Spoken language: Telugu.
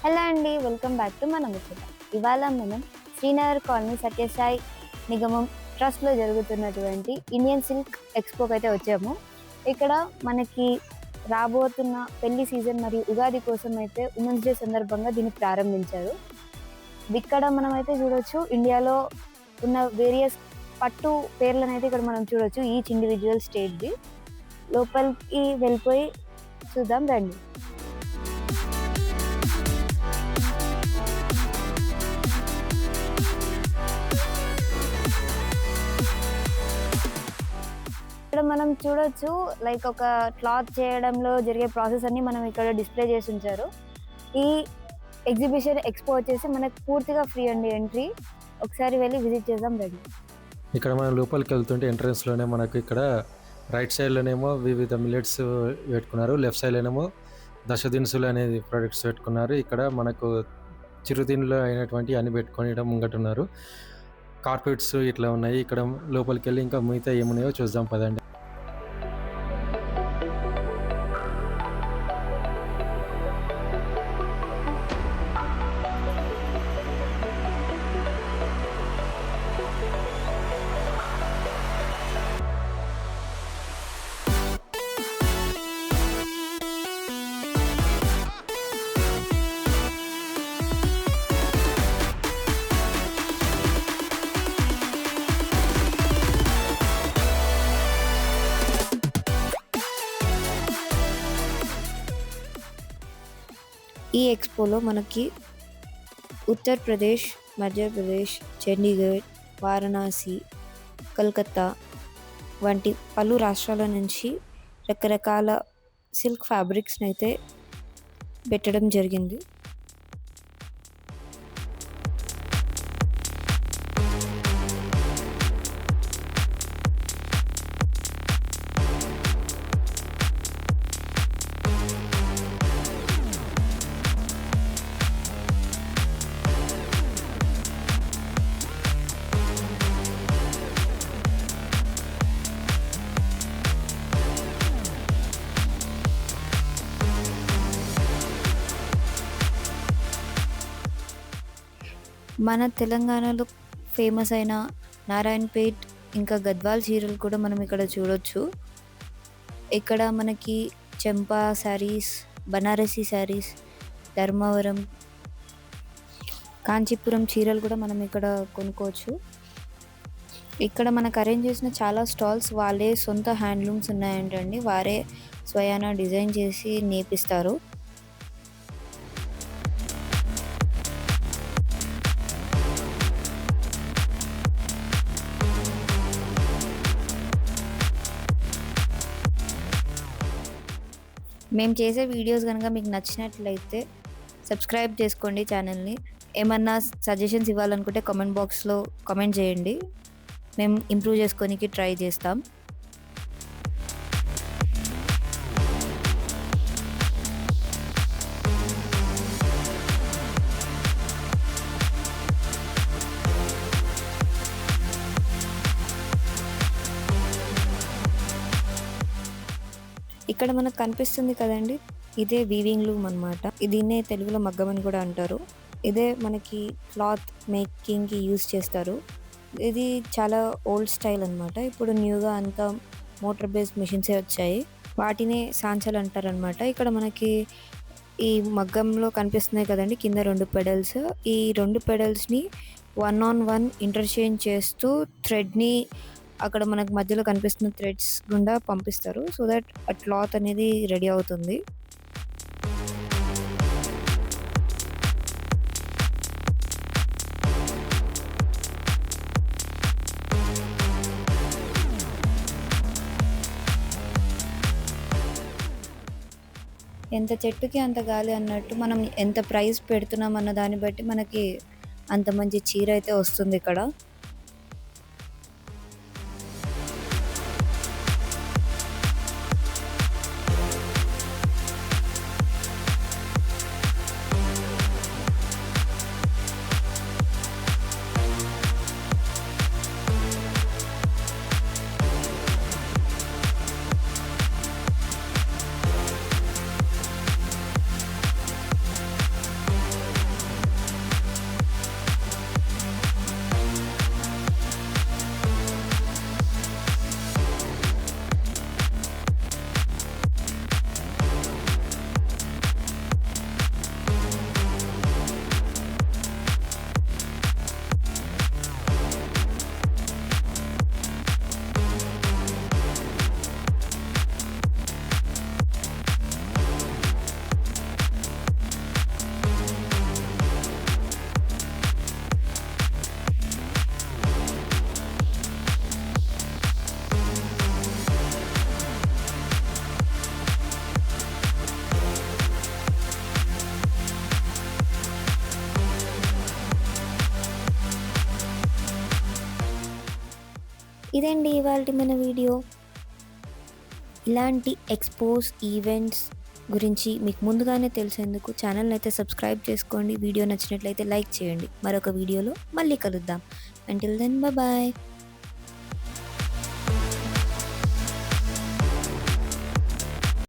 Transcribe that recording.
హలో అండి, వెల్కమ్ బ్యాక్ టు మన ముచ్చట. ఇవాళ మనం శ్రీనగర్ కాలనీ సత్యసాయి నిగమం ట్రస్ట్లో జరుగుతున్నటువంటి ఇండియన్ సిల్క్ ఎక్స్పోకి అయితే వచ్చాము. ఇక్కడ మనకి రాబోతున్న పెళ్లి సీజన్ మరియు ఉగాది కోసం అయితే ఉమెన్స్ డే సందర్భంగా దీన్ని ప్రారంభించారు. ఇక్కడ మనం అయితే చూడొచ్చు, ఇండియాలో ఉన్న వేరియస్ పట్టు పేర్లను అయితే ఇక్కడ మనం చూడొచ్చు, ఈచ్ ఇండివిజువల్ స్టేట్ది. లోపలికి వెళ్ళిపోయి చూద్దాం రండి. ఇక్కడ మనం చూడొచ్చు, లైక్ ఒక క్లాత్ చేయడంలో జరిగే ప్రాసెస్ అన్ని మనం ఇక్కడ డిస్ప్లే చేసి ఉంచారు. ఈ ఎగ్జిబిషన్ ఎక్స్పో వచ్చేసి మనకు పూర్తిగా ఫ్రీ అండి ఎంట్రీ. ఒకసారి వెళ్ళి విజిట్ చేద్దాం రండి. ఇక్కడ మనం లోపలికి వెళ్తుంటే ఎంట్రన్స్లోనే మనకు ఇక్కడ రైట్ సైడ్లోనేమో వివిధ మిల్లెట్స్ పెట్టుకున్నారు, లెఫ్ట్ సైడ్లోనేమో దశదినుసులు అనేది ప్రొడక్ట్స్ పెట్టుకున్నారు. ఇక్కడ మనకు చిరుతిండ్లు అయినటువంటి అన్ని పెట్టుకొని ముంగటున్నారు. కార్పెట్స్ ఇట్లా ఉన్నాయి. ఇక్కడ లోపలికి వెళ్ళి ఇంకా మిగతా ఏమున్నాయో చూద్దాం పదండి. ఈ ఎక్స్పోలో మనకి ఉత్తరప్రదేశ్, మధ్యప్రదేశ్, చండీగఢ్, వారణాసి, కలకత్తా వంటి పలు రాష్ట్రాల నుంచి రకరకాల సిల్క్ ఫ్యాబ్రిక్స్ని అయితే పెట్టడం జరిగింది. మన తెలంగాణలో ఫేమస్ అయిన నారాయణపేట్ ఇంకా గద్వాల్ చీరలు కూడా మనం ఇక్కడ చూడొచ్చు. ఇక్కడ మనకి చెంపా శారీస్, బనారసి శారీస్, ధర్మవరం, కాంచీపురం చీరలు కూడా మనం ఇక్కడ కొనుక్కోవచ్చు. ఇక్కడ మనకు అరేంజ్ చేసిన చాలా స్టాల్స్ వాళ్ళే సొంత హ్యాండ్లూమ్స్ ఉన్నాయంటండి, వారే స్వయానా డిజైన్ చేసి నేపిస్తారు. మేము చేసే వీడియోస్ కనుక మీకు నచ్చినట్లయితే సబ్స్క్రైబ్ చేసుకోండి ఛానల్ని. ఏమన్నా సజెషన్స్ ఇవ్వాలనుకుంటే కామెంట్ బాక్స్లో కామెంట్ చేయండి, మేము ఇంప్రూవ్ చేసుకోనికి ట్రై చేస్తాం. ఇక్కడ మనకు కనిపిస్తుంది కదండి, ఇదే వీవింగ్ లూమ్ అనమాట. దీన్నే తెలుగులో మగ్గం అని కూడా అంటారు. ఇదే మనకి క్లాత్ మేకింగ్కి యూజ్ చేస్తారు. ఇది చాలా ఓల్డ్ స్టైల్ అనమాట. ఇప్పుడు న్యూగా అంతా మోటార్ బేస్డ్ మిషన్సే వచ్చాయి, వాటినే సాంచలు అంటారు అనమాట. ఇక్కడ మనకి ఈ మగ్గంలో కనిపిస్తున్నాయి కదండి, కింద 2 పెడల్స్. ఈ 2 పెడల్స్ని 1 ఇంటర్చేంజ్ చేస్తూ థ్రెడ్ని అక్కడ మనకు మధ్యలో కనిపిస్తున్న థ్రెడ్స్ గుండా పంపిస్తారు, సో దట్ ఆ క్లాత్ అనేది రెడీ అవుతుంది. ఎంత చెట్టుకి అంత గాలి అన్నట్టు, మనం ఎంత ప్రైస్ పెడుతున్నాం అన్న దాన్ని బట్టి మనకి అంత మంచి చీర అయితే వస్తుంది ఇక్కడ. ఇదండి ఇవాల్టి మన వీడియో. ఇలాంటి ఎక్స్‌పోస్, ఈవెంట్స్ గురించి మీకు ముందుగానే తెలిసేందుకు ఛానల్‌ని అయితే సబ్స్క్రైబ్ చేసుకోండి. వీడియో నచ్చినట్లయితే లైక్ చేయండి. మరొక వీడియోలో మళ్ళీ కలుద్దాం. Until then bye.